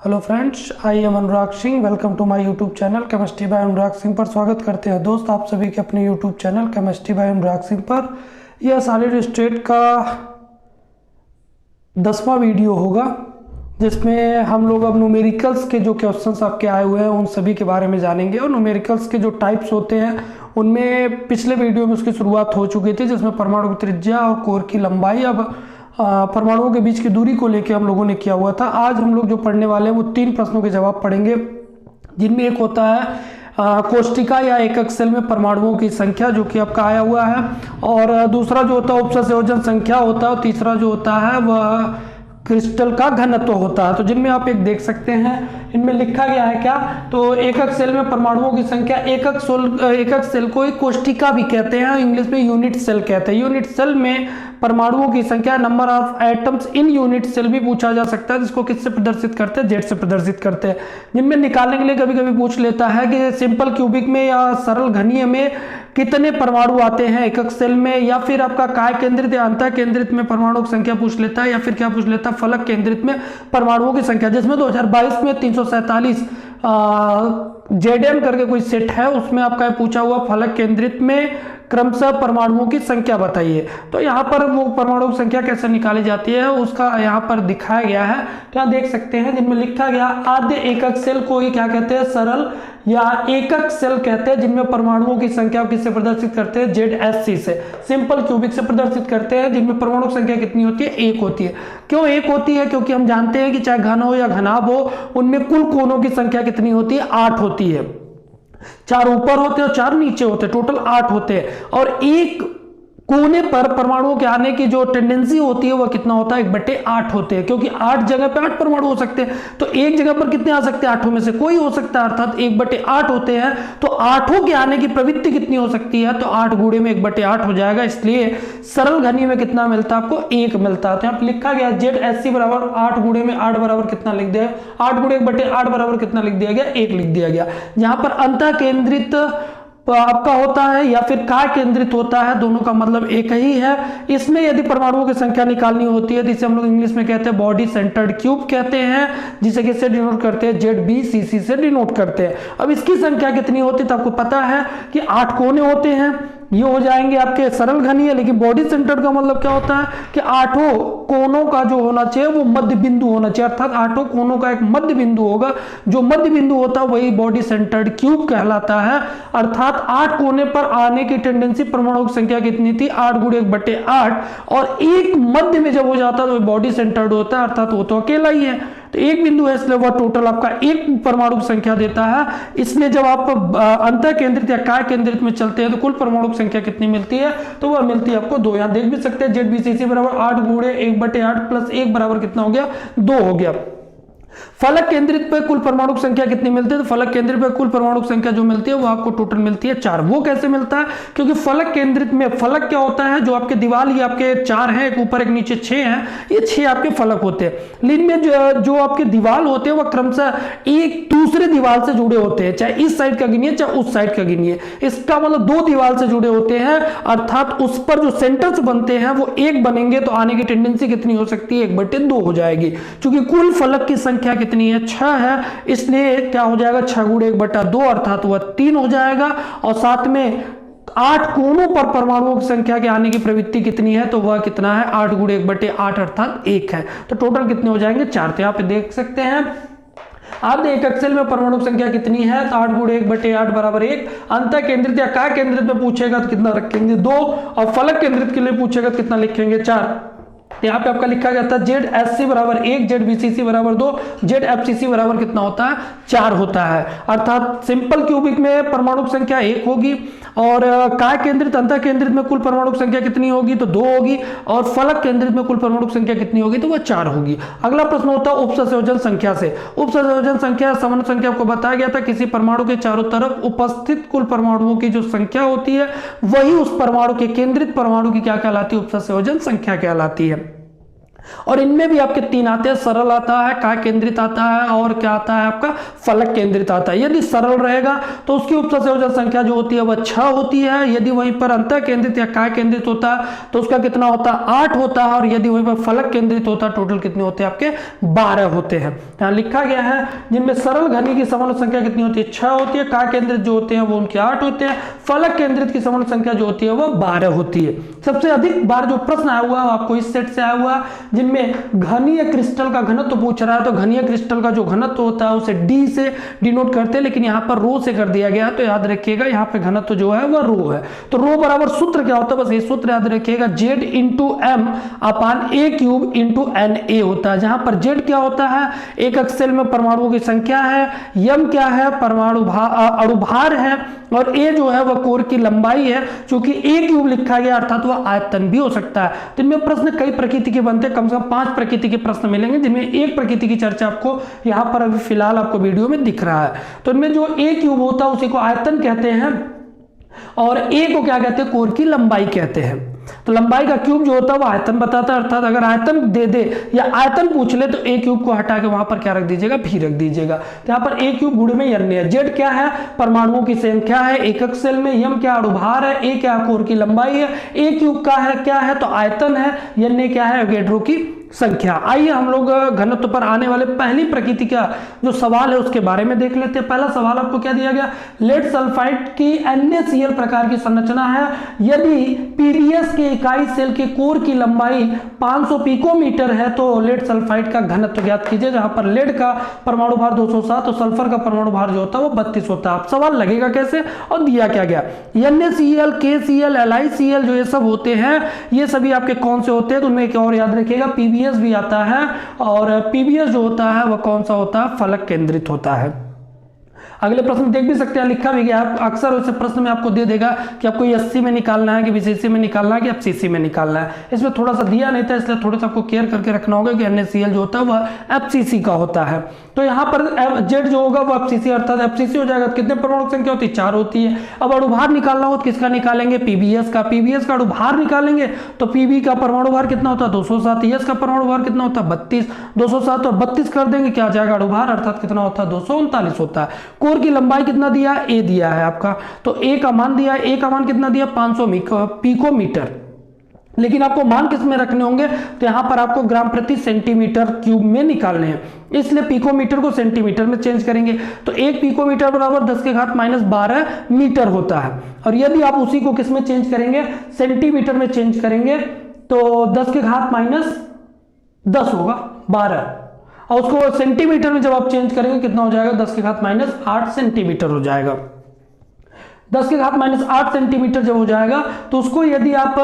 Hello friends, I am Anurag Singh. Welcome to my YouTube channel chemistry by Anurag Singh पर स्वागत करते हैं दोस्त आप सभी के अपने YouTube channel chemistry by Anurag Singh पर। यह सॉलिड स्टेट का 10वां वीडियो होगा जिसमें हम लोग अब न्यूमेरिकल्स के जो क्वेश्चंस आपके आए हुए हैं उन सभी के बारे में जानेंगे। और न्यूमेरिकल्स के जो टाइप्स होते हैं उनमें पिछले वीडियो में उसकी शुरुआत हो चुकी थी, जिसमें परमाणु की त्रिज्या और कोर की लंबाई, अब परमाणुओं के बीच की दूरी को लेकर हम लोगों ने किया हुआ था। आज हम लोग जो पढ़ने वाले हैं वो 3 प्रश्नों के जवाब पढ़ेंगे, जिनमें एक होता है कोष्टिका या एकक सेल में परमाणुओं की संख्या, जो कि आपका आया हुआ है, और दूसरा जो होता है उपसंयोजन संख्या होता है, और तीसरा जो होता है वह क्रिस्टल का घनत्व होता है। तो जिनमें आप एक देख सकते हैं, इनमें लिखा गया है क्या, तो एकक सेल में परमाणुओं की संख्या, एकक सेल को एक कोष्टिका भी कहते हैं, इंग्लिश में यूनिट सेल कहते हैं। यूनिट सेल में परमाणुओं की संख्या, number of atoms in unit cell भी पूछा जा सकता है, जिसको किससे प्रदर्शित करते हैं, जेड से प्रदर्शित करते हैं। जिनमें निकालने के लिए कभी कभी पूछ लेता है कि सिंपल क्यूबिक में या सरल घनीय में कितने परमाणु आते हैं एकक सेल में, या फिर आपका काय केंद्रित या अंतः केंद्रित में परमाणुओं की संख्या पूछ लेता है, या फिर क्या पूछ लेता है, फलक केंद्रित में परमाणुओं की संख्या। जिसमें 2022 में 347 जेडएम करके कोई सेट है, उसमें आपका पूछा हुआ फलक केंद्रित में क्रमशः परमाणुओं की संख्या बताइए। तो यहाँ पर वो परमाणु की संख्या कैसे निकाली जाती है उसका यहाँ पर दिखाया गया है। तो यहाँ देख सकते हैं, जिनमें लिखा गया आद्य एकक सेल को ही क्या कहते हैं, सरल या एकक सेल कहते हैं, जिनमें परमाणुओं की संख्या किससे प्रदर्शित करते हैं, ZSC से, सिंपल क्यूबिक से प्रदर्शित करते हैं, जिनमें परमाणु की संख्या कितनी होती है, 1 होती है। क्यों 1 होती है, क्योंकि हम जानते हैं कि चाहे घन हो या घनाभ हो, उनमें कुल कोनों की संख्या कितनी होती है, 8 होती है। 4 ऊपर होते हैं और 4 नीचे होते हैं, टोटल 8 होते हैं। और एक कोने पर परमाणुओं के आने की जो टेंडेंसी होती है वह कितना होता है, 1/8 होते हैं, क्योंकि 8 जगह पे 8 परमाणु हो सकते हैं। तो एक जगह पर कितने आ सकते हैं, 8 में से कोई हो सकता है, अर्थात 1/8 होते हैं। तो 8 के आने की प्रवृत्ति कितनी हो सकती है, तो 8 गुणे में 1/8 हो जाएगा। इसलिए सरल घनी में कितना मिलता है आपको, 1 मिलता है। तो यहाँ पर लिखा गया ZSC बराबर 8 गुणे में 8 बराबर कितना लिख दिया, 8 गुणे 1/8 बराबर कितना लिख दिया गया, 1 लिख दिया गया। जहां पर अंतः केंद्रित आपका होता है या फिर काय केंद्रित होता है, दोनों का मतलब एक ही है। इसमें यदि परमाणुओं की संख्या निकालनी होती है तो इसे हम लोग इंग्लिश में कहते हैं बॉडी सेंटर्ड क्यूब कहते हैं, जिसे किससे डिनोट करते हैं, ZBCC से डिनोट करते हैं। अब इसकी संख्या कितनी होती है तो आपको पता है कि 8 कोने होते हैं, ये हो जाएंगे आपके सरल घनीय। लेकिन बॉडी सेंटर्ड का मतलब क्या होता है कि 8 कोनों का जो होना चाहिए वो मध्य बिंदु होना चाहिए, अर्थात 8 कोनों का एक मध्य बिंदु होगा। जो मध्य बिंदु होता है वही बॉडी सेंटर्ड क्यूब कहलाता है। अर्थात 8 कोने पर आने की टेंडेंसी, परमाणुओं की संख्या कितनी थी, 8 गुणे 1/8, और एक मध्य में जब हो जाता है तो बॉडी सेंटर्ड होता है, अर्थात वो तो अकेला ही है। तो एक बिंदु है, इसलिए वह टोटल आपका एक परमाणु की संख्या देता है। इसलिए जब आप अंतः केंद्रित या काय केंद्रित में चलते हैं तो कुल परमाणु की संख्या कितनी मिलती है, तो वह मिलती है आपको 2। यहां देख भी सकते हैं ZBCC बराबर 8 गुणे 1/8 प्लस 1 बराबर कितना हो गया, 2 हो गया। फलक केंद्रित पे कुल परमाणु की संख्या कितनी मिलती है, तो फलक केंद्रित पे कुल परमाणु की संख्या जो मिलती है वो आपको टोटल मिलती है 4। वो कैसे मिलता है, क्योंकि फलक केंद्रित में, फलक क्या होता है, जो आपके दीवार ये आपके 4 हैं, एक ऊपर एक नीचे 6 हैं, ये 6 आपके फलक होते हैं। इनमें जो आपके दीवार होते हैं वह क्रमशः एक दूसरे दीवार से जुड़े होते हैं, चाहे इस साइड का गिनिए चाहे उस साइड का गिनिए। इसका मतलब 2 दीवार से जुड़े होते हैं, अर्थात उस पर जो सेंटर्स बनते हैं वो 1 बनेंगे, तो आने की टेंडेंसी कितनी हो सकती है, 1/2 हो जाएगी। क्योंकि कुल फलक की संख्या कितनी है, 6 है, इसलिए क्या हो जाएगा, 6 गुणे 1/2 अर्थात वह 3 हो जाएगा। और साथ में 8 कोनों पर परमाणुओं की संख्या के आने की प्रवृत्ति कितनी है, तो वह कितना है, 8 गुणे 1/8 अर्थात 1 है। तो टोटल कितने हो जाएंगे, 4। तो यहाँ पे देख सकते हैं आद्य एकक सेल में परमाणु की संख्या कितनी है, तो 8 गुणे 1/8 बराबर 1। अंतः केंद्रित या काय केंद्रित में पूछेगा तो कितना रखेंगे, 2, और फलक केंद्रित के लिए पूछेगा तो कितना लिखेंगे, 4। यहाँ पे आपका लिखा गया था ZSC बराबर 1, ZBCC बराबर 2, ZFCC बराबर कितना होता है, 4 होता है। अर्थात सिंपल क्यूबिक में परमाणु की संख्या 1 होगी, और काय केंद्रित अंतः केंद्रित में कुल परमाणु की संख्या कितनी होगी, तो 2 होगी, और फलक केंद्रित में कुल परमाणु की संख्या कितनी होगी, तो वह 4 होगी। अगला प्रश्न होता है उपसंयोजन संख्या से। उपसंयोजन संख्या, सामान्य संख्या आपको बताया गया था, किसी परमाणु के चारों तरफ उपस्थित कुल परमाणुओं की जो संख्या होती है वही उस परमाणु के केंद्रित परमाणु की क्या कहलाती है, उपसंयोजन संख्या कहलाती है। और इनमें भी आपके 3 आते हैं, सरल आता है, काय केंद्रित आता है और क्या आता है आपका फलक केंद्रित आता है। यदि सरल रहेगा तो उसकी उपसंयोजक संख्या जो होती है वह 6 होती है। यदि वहीं पर अंतः केंद्रित या काय केंद्रित होता है तो उसका कितना होता है 8 होता है। और यदि वहीं पर फलक केंद्रित होता है टोटल कितने होते हैं आपके 12 होते हैं। यहाँ लिखा गया है जिनमें सरल घनी की समान संख्या कितनी होती है 6 होती है, काय केंद्रित जो होते हैं वो उनके 8 होते हैं, फलक केंद्रित की समान संख्या जो होती है वह 12 होती है। सबसे अधिक बार जो प्रश्न आया हुआ है आपको इस सेट से आया हुआ है जिनमें घनीय क्रिस्टल का घनत्व पूछ रहा है। तो घनीय क्रिस्टल का जो घनत्व होता है उसे डी से डिनोट करते हैं, लेकिन यहाँ पर रो से कर दिया गया है। तो याद रखिएगा यहाँ पे घनत्व जो है वह रो है। तो रो बराबर सूत्र क्या होता है, बस ये सूत्र याद रखिएगा, Z into M upon A cube into N A होता है। जहां पर जेड क्या होता है एक अक्सेल में परमाणुओं की संख्या है, यम क्या है परमाणु अणुभार है, और ए जो है वह कोर की लंबाई है। चूंकि ए क्यूब लिखा गया अर्थात वह आयतन भी हो सकता है। तो इनमें प्रश्न कई प्रकृति के बनते हैं, कम से कम 5 प्रकृति के प्रश्न मिलेंगे, जिनमें एक प्रकृति की चर्चा आपको यहां पर अभी फिलहाल आपको वीडियो में दिख रहा है। तो इनमें जो ए क्यूब होता है उसी को आयतन कहते हैं और ए को क्या कहते हैं कोर की लंबाई कहते हैं। तो लंबाई का क्यूब जो होता है वो आयतन बताता है, अर्थात अगर आयतन दे दे या आयतन पूछ ले तो ए क्यूब को हटा के वहां पर क्या रख दीजिएगा भी रख दीजिएगा। तो यहाँ पर ए क्यूब गुणे में एन है, जेड क्या है परमाणुओं की संख्या है एकक सेल में, यम क्या अणुभार है, ए क्या कोर की लंबाई है, ए क्यूब का है क्या है तो आयतन है, एन क्या है एवोगैड्रो की संख्या। आइए हम लोग घनत्व पर आने वाले पहली प्रकृति का जो सवाल है उसके बारे में देख लेते हैं। पहला सवाल आपको क्या दिया गया, लेड सल्फाइड की NaCl प्रकार की संरचना है। यदि पीबीएस के इकाई सेल के कोर की लंबाई 500 पिकोमीटर है तो लेड सल्फाइड का घनत्व ज्ञात कीजिए। जहां पर लेड का परमाणु भार 207 और सल्फर का परमाणु भार जो होता है वो 32 होता है। अब सवाल लगेगा कैसे और दिया क्या गया, NaCl, KCl, LiCl जो ये सब होते हैं ये सभी आपके कौन से होते हैं, तो उनमें एक और याद रखिएगा पीबीएस भी आता है, और पीबीएस जो होता है वह कौन सा होता है फलक केंद्रित होता है। अगले प्रश्न देख भी सकते हैं, लिखा भी गया है अक्सर वैसे प्रश्न में आपको दे देगा कि आपको एससी में निकालना है कि बीसीसी में निकालना है कि एफसीसी में निकालना है। इसमें थोड़ा सा दिया नहीं था इसलिए थोड़ा सा आपको केयर करके रखना होगा कि NaCl जो होता है वह एफसीसी का होता है। तो यहाँ पर जेड जो होगा वो एफसीसी अर्थात एफसीसी हो जाएगा। कितने परमाणु संख्या होती है 4 होती है। अब अणुभार निकालना हो तो किसका निकालेंगे पीबीएस का, पीबीएस का अणुभार निकालेंगे तो पीबी का परमाणु भार कितना होता है 207, एस का परमाणु भार कितना होता है 32, 207 और 32 कर देंगे क्या आ जाएगा अणुभार अर्थात कितना होता है 239 होता है। कोर की लंबाई कितना दिया ए दिया है आपका, तो ए का मान दिया, ए का मान कितना दिया 500 पिकोमीटर, लेकिन आपको मान किस में रखने होंगे तो यहां पर आपको ग्राम प्रति सेंटीमीटर क्यूब में निकालने हैं, इसलिए पिकोमीटर को सेंटीमीटर में चेंज करेंगे। तो 1 पिकोमीटर बराबर 10 के घात -12 मीटर होता है। और यदि आप उसी को किस में चेंज करेंगे सेंटीमीटर में चेंज करेंगे तो 10 के घात -10 होगा 12, और उसको सेंटीमीटर में जब आप चेंज करेंगे कितना हो जाएगा 10 के घात -8 सेंटीमीटर हो जाएगा। 10 के घात -8 सेंटीमीटर जब हो जाएगा तो उसको यदि आप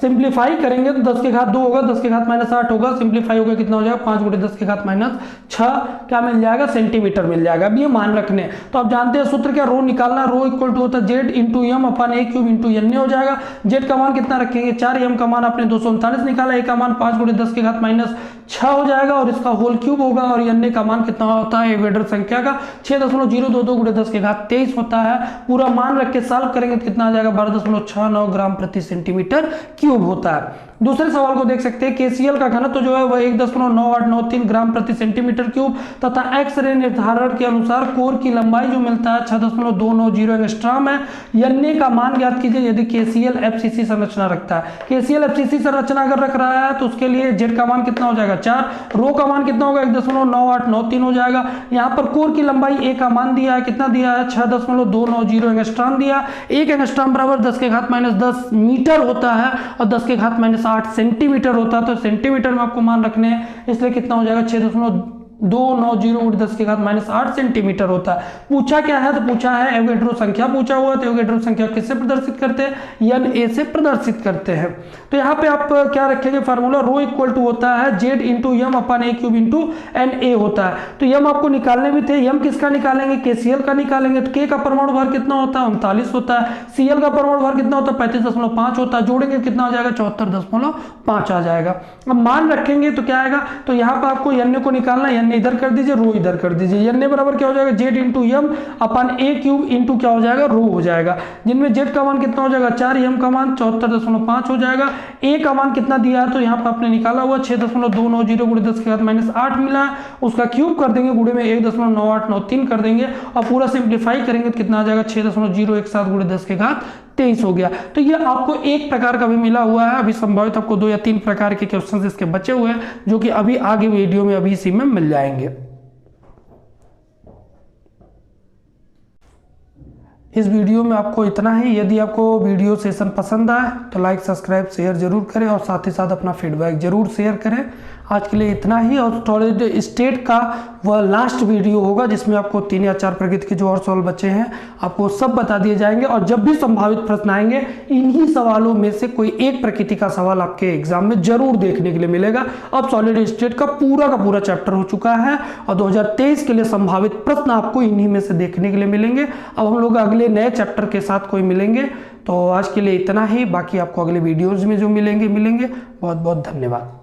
सिंप्लीफाई करेंगे तो 10 के घात 2 होगा, 10 के घात -8 होगा, सिंप्लीफाई होगा कितना हो जाएगा 5 × 10 के घात -6 क्या मिल जाएगा सेंटीमीटर मिल जाएगा। अब ये मान रखने तो आप जानते हैं सूत्र क्या रो निकालना, रो इक्वल टू होता है जेड इंटू एम अपन ए क्यूब इंटू एन हो जाएगा। जेड का मान कितना रखेंगे 4, एम का मान आपने 239 निकाला, ए का मान 5 × 10 के घात -6 हो जाएगा और इसका होल क्यूब होगा, और एन का मान कितना होता है एवोगैड्रो संख्या का 6.022 × 10 के घात 23 होता है। पूरा मान रख के सॉल्व करेंगे तो कितना आ जाएगा 12.69 ग्राम प्रति सेंटीमीटर क्यूब होता है। दूसरे सवाल को देख सकते हैं, KCl का घनत्व जो है वह 1.9893 ग्राम प्रति सेंटीमीटर क्यूब तथा एक्स रे निर्धारण के अनुसार कोर की लंबाई जो मिलता है 6.290 एंगस्ट्रॉम है। Na का मान ज्ञात कीजिए यदि KCl FCC संरचना रखता है। KCl FCC संरचना अगर रख रहा है तो उसके लिए जेड का मान कितना हो जाएगा 4, रो का मान कितना होगा 1.9893 हो जाएगा। यहाँ पर कोर की लंबाई ए का मान दिया है, कितना दिया है 6.290 एंगस्ट्रॉम दिया, 1 एंगस्ट्रॉम बराबर 10 के घात -10 मीटर होता है और 10 के घात -8 सेंटीमीटर होता है। तो सेंटीमीटर में आपको मान रखने हैं इसलिए कितना हो जाएगा 6.290 × 10 के घात -8 सेंटीमीटर होता है। पूछा क्या है तो पूछा है एवोगैड्रो संख्या पूछा हुआ, तो एवोगैड्रो संख्या किससे प्रदर्शित करते हैं Na से प्रदर्शित करते हैं। तो यहाँ पे आप क्या रखेंगे फार्मूला रो इक्वल टू होता है जेड इंटू एम अपन ए क्यूब इंटू Na होता है। तो यम आपको निकालने भी थे, यम किसका निकालेंगे KCl का निकालेंगे तो K का परमाणु भार कितना होता है 39 होता है, Cl का परमाणु भार कितना होता है 35.5 होता है, जोड़ेंगे कितना हो जाएगा 74.5 आ जाएगा। अब मान रखेंगे तो क्या आएगा, तो यहाँ पर आपको Na को निकालना, एन इधर कर दीजिए, रो इधर कर दीजिए। एन बराबर क्या हो जाएगा, जेड इंटू एम अपन ए क्यूब इंटू क्या हो जाएगा, रो हो जाएगा, जिनमें जेड का मान कितना हो जाएगा 4, एम का मान 74.5 हो जाएगा। ए का मान कितना दिया है तो यहाँ पर आपने निकाला हुआ 6.290 गुणे 10 के घात -8 मिला है, उसका क्यूब कर देंगे, गुणे में 1.9893 कर देंगे और पूरा सिंप्लीफाई करेंगे तो कितना आ जाएगा 6.017 गुणे 10 के घात 23 हो गया। तो ये आपको एक प्रकार का भी मिला हुआ है, अभी संभावित आपको 2 या 3 प्रकार के क्वेश्चंस इसके बचे हुए हैं जो कि अभी आगे वीडियो में अभी इसी में मिल जाएंगे। इस वीडियो में आपको इतना ही। यदि आपको वीडियो सेशन पसंद आए तो लाइक सब्सक्राइब शेयर जरूर करें और साथ ही साथ अपना फीडबैक जरूर शेयर करें। आज के लिए इतना ही, और सॉलिड स्टेट का वह लास्ट वीडियो होगा जिसमें आपको 3 या 4 प्रकृति के जो और सवाल बचे हैं आपको सब बता दिए जाएंगे, और जब भी संभावित प्रश्न आएंगे इन्हीं सवालों में से कोई एक प्रकृति का सवाल आपके एग्जाम में जरूर देखने के लिए मिलेगा। अब सॉलिड स्टेट का पूरा चैप्टर हो चुका है और 2023 के लिए संभावित प्रश्न आपको इन्हीं में से देखने के लिए मिलेंगे। अब हम लोग अगले नए चैप्टर के साथ कोई मिलेंगे। तो आज के लिए इतना ही, बाकी आपको अगले वीडियोज में जो मिलेंगे। बहुत बहुत धन्यवाद।